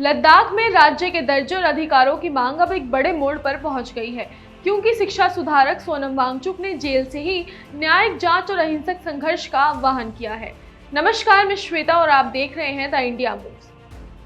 लद्दाख में राज्य के दर्जे और अधिकारों की मांग अब एक बड़े मोड़ पर पहुंच गई है, क्योंकि शिक्षा सुधारक सोनम वांगचुक ने जेल से ही न्यायिक जांच और अहिंसक संघर्ष का आह्वान किया है। नमस्कार, मैं श्वेता और आप देख रहे हैं द इंडिया मूव्स।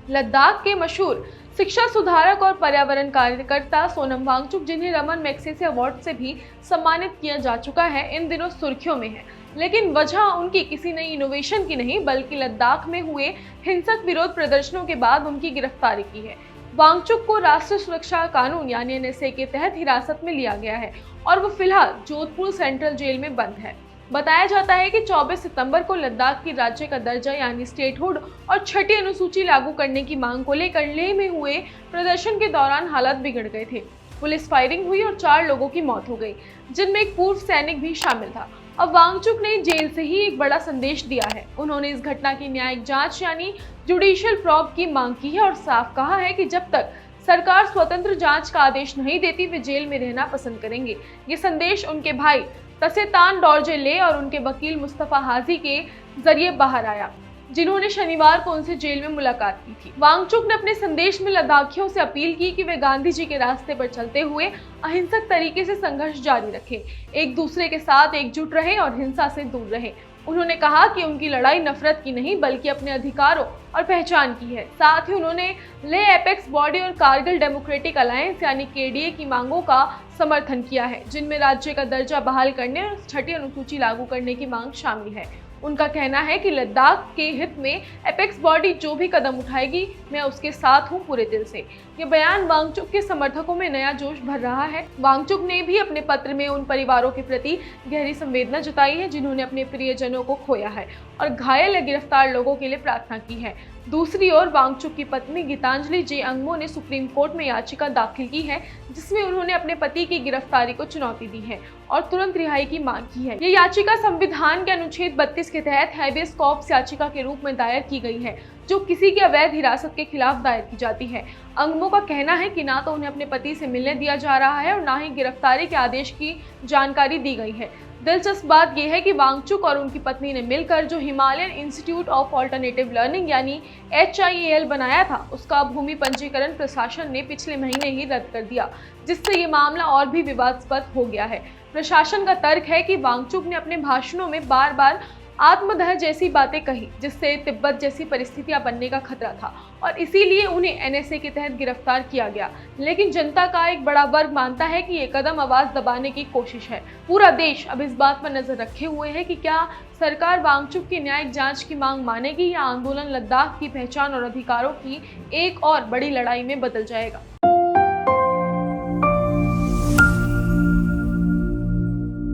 लद्दाख के मशहूर शिक्षा सुधारक और पर्यावरण कार्यकर्ता सोनम वांगचुक, जिन्हें रमन मैग्सेसे अवार्ड से भी सम्मानित किया जा चुका है, इन दिनों सुर्खियों में है। लेकिन वजह उनकी किसी नई इनोवेशन की नहीं, बल्कि लद्दाख में हुए हिंसक विरोध प्रदर्शनों के बाद उनकी गिरफ्तारी की है। वांगचुक को राष्ट्रीय सुरक्षा कानून यानी एनएसए के तहत हिरासत में लिया गया है और वो फिलहाल जोधपुर सेंट्रल जेल में बंद है। बताया जाता है कि 24 सितंबर को लद्दाख की राज्य का दर्जा यानी स्टेटहुड और छठी अनुसूची लागू करने की मांग को लेकर लेह में हुए प्रदर्शन के दौरान हालात बिगड़ गए थे। पुलिस फायरिंग हुई और 4 लोगों की मौत हो गई, जिनमें एक पूर्व सैनिक भी शामिल था। अब वांगचुक ने जेल से ही एक बड़ा संदेश दिया है। उन्होंने इस घटना की न्यायिक जांच यानी जुडिशियल प्रॉब की मांग की है और साफ कहा है कि जब तक सरकार स्वतंत्र जांच का आदेश नहीं देती, वे जेल में रहना पसंद करेंगे। ये संदेश उनके भाई तसेतान डोरजे ले और उनके वकील मुस्तफा हाजी के जरिए बाहर आया, जिन्होंने शनिवार को उनसे जेल में मुलाकात की थी। वांगचुक ने अपने संदेश में लद्दाखियों से अपील की कि वे गांधी जी के रास्ते पर चलते हुए अहिंसक तरीके से संघर्ष जारी रखें, एक दूसरे के साथ एकजुट रहे और हिंसा से दूर रहे। उन्होंने कहा कि उनकी लड़ाई नफरत की नहीं, बल्कि अपने अधिकारों और पहचान की है। साथ ही उन्होंने लेह एपेक्स बॉडी और कारगिल डेमोक्रेटिक अलायंस यानी केडीए की मांगों का समर्थन किया है, जिनमें राज्य का दर्जा बहाल करने और छठी अनुसूची लागू करने की मांग शामिल है। उनका कहना है कि लद्दाख के हित में एपेक्स बॉडी जो भी कदम उठाएगी, मैं उसके साथ हूं पूरे दिल से। ये बयान वांगचुक के समर्थकों में नया जोश भर रहा है। वांगचुक ने भी अपने पत्र में उन परिवारों के प्रति गहरी संवेदना जताई है जिन्होंने अपने प्रियजनों को खोया है और घायल या गिरफ्तार लोगों के लिए प्रार्थना की है। दूसरी ओर वांगचुक की पत्नी गीतांजलि जे अंगमो ने सुप्रीम कोर्ट में याचिका दाखिल की है, जिसमें उन्होंने अपने पति की गिरफ्तारी को चुनौती दी है और तुरंत रिहाई की मांग की है। ये याचिका संविधान के अनुच्छेद 32 के तहत हैबियस कॉर्पस याचिका के रूप में दायर की गई है, जो किसी की अवैध हिरासत के खिलाफ दायर की जाती है। अंगमो का कहना है कि ना तो उन्हें अपने पति से मिलने दिया जा रहा है और ना ही गिरफ्तारी के आदेश की जानकारी दी गई है। दिलचस्प बात यह है कि वांगचुक और उनकी पत्नी ने मिलकर जो Himalayan institute of alternative learning यानी HIAL बनाया था, उसका भूमि पंजीकरण प्रशासन ने पिछले महीने ही रद्द कर दिया, जिससे ये मामला और भी विवादास्पद हो गया है। प्रशासन का तर्क है कि वांगचुक ने अपने भाषणों में बार बार आत्मदाह जैसी बातें कही, जिससे तिब्बत जैसी परिस्थितियां बनने का खतरा था और इसीलिए उन्हें एनएसए के तहत गिरफ्तार किया गया। लेकिन जनता का एक बड़ा वर्ग मानता है कि ये कदम आवाज दबाने की कोशिश है। पूरा देश अब इस बात पर नजर रखे हुए है कि क्या सरकार वांगचुक की न्यायिक जांच की मांग मानेगी या आंदोलन लद्दाख की पहचान और अधिकारों की एक और बड़ी लड़ाई में बदल जाएगा।